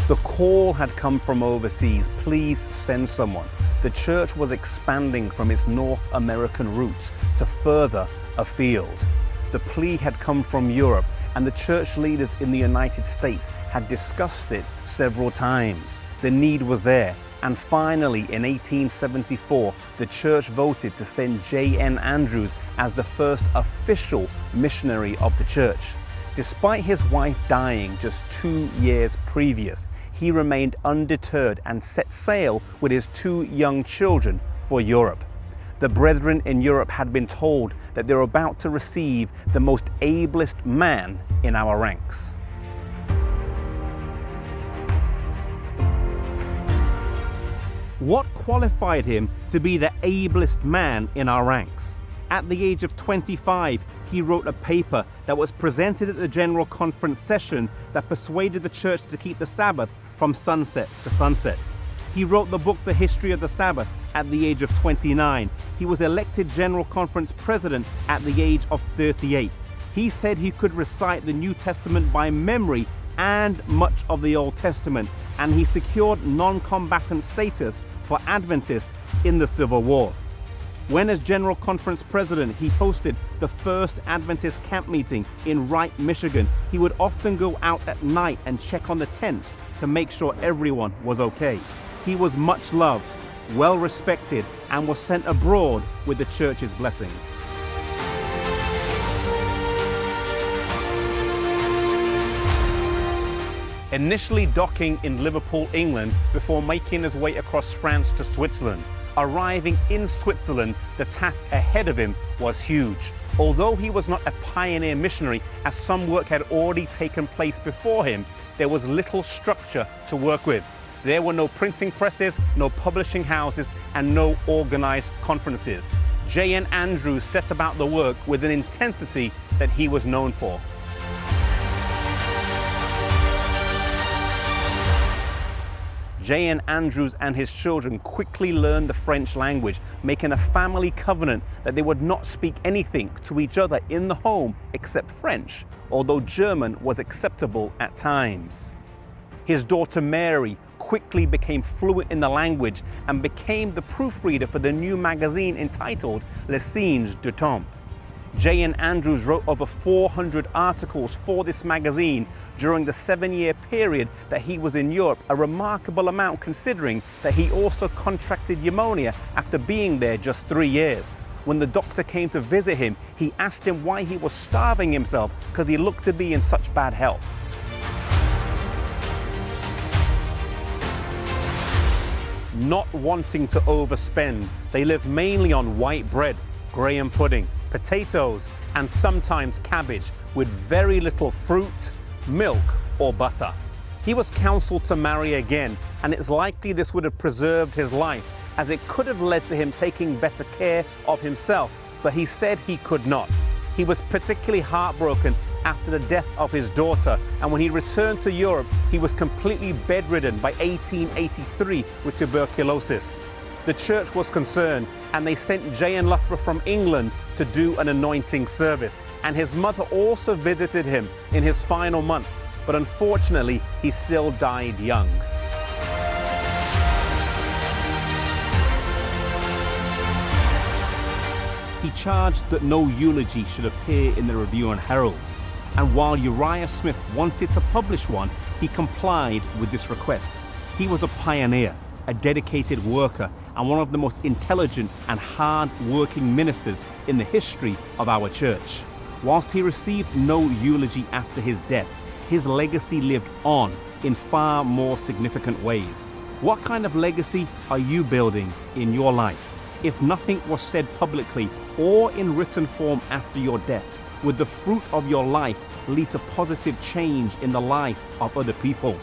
The call had come from overseas, please send someone. The church was expanding from its North American roots to further afield. The plea had come from Europe, and the church leaders in the United States had discussed it several times. The need was there, and finally in 1874 the church voted to send J.N. Andrews as the first official missionary of the church. Despite his wife dying just 2 years previous, he remained undeterred and set sail with his 2 young children for Europe. The brethren in Europe had been told that they were about to receive the most ablest man in our ranks. What qualified him to be the ablest man in our ranks? At the age of 25, he wrote a paper that was presented at the General Conference session that persuaded the church to keep the Sabbath from sunset to sunset. He wrote the book The History of the Sabbath at the age of 29. He was elected General Conference president at the age of 38. He said he could recite the New Testament by memory and much of the Old Testament, and he secured non-combatant status for Adventists in the Civil War. When as General Conference president, he hosted the first Adventist camp meeting in Wright, Michigan. He would often go out at night and check on the tents to make sure everyone was okay. He was much loved, well respected, and was sent abroad with the church's blessings. Initially docking in Liverpool, England, before making his way across France to Switzerland. Arriving in Switzerland, the task ahead of him was huge. Although he was not a pioneer missionary, as some work had already taken place before him, there was little structure to work with. There were no printing presses, no publishing houses, and no organized conferences. J.N. Andrews set about the work with an intensity that he was known for. J.N. Andrews and his children quickly learned the French language, making a family covenant that they would not speak anything to each other in the home except French, although German was acceptable at times. His daughter Mary quickly became fluent in the language and became the proofreader for the new magazine entitled Les Signes du Temps. J.N. Andrews wrote over 400 articles for this magazine during the 7-year period that he was in Europe, a remarkable amount considering that he also contracted pneumonia after being there just 3 years. When the doctor came to visit him, he asked him why he was starving himself because he looked to be in such bad health. Not wanting to overspend, they lived mainly on white bread, graham pudding, potatoes, and sometimes cabbage, with very little fruit, milk, or butter. He was counseled to marry again, and it's likely this would have preserved his life, as it could have led to him taking better care of himself, but he said he could not. He was particularly heartbroken after the death of his daughter, and when he returned to Europe, he was completely bedridden by 1883 with tuberculosis. The church was concerned, and they sent J.N. Loughborough from England to do an anointing service, and his mother also visited him in his final months, but unfortunately he still died young. He charged that no eulogy should appear in the Review and Herald, and while Uriah Smith wanted to publish one, he complied with this request. He was a pioneer, a dedicated worker, and one of the most intelligent and hard-working ministers in the history of our church. Whilst he received no eulogy after his death, his legacy lived on in far more significant ways. What kind of legacy are you building in your life? If nothing was said publicly or in written form after your death, would the fruit of your life lead to positive change in the life of other people?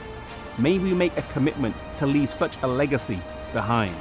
May we make a commitment to leave such a legacy behind.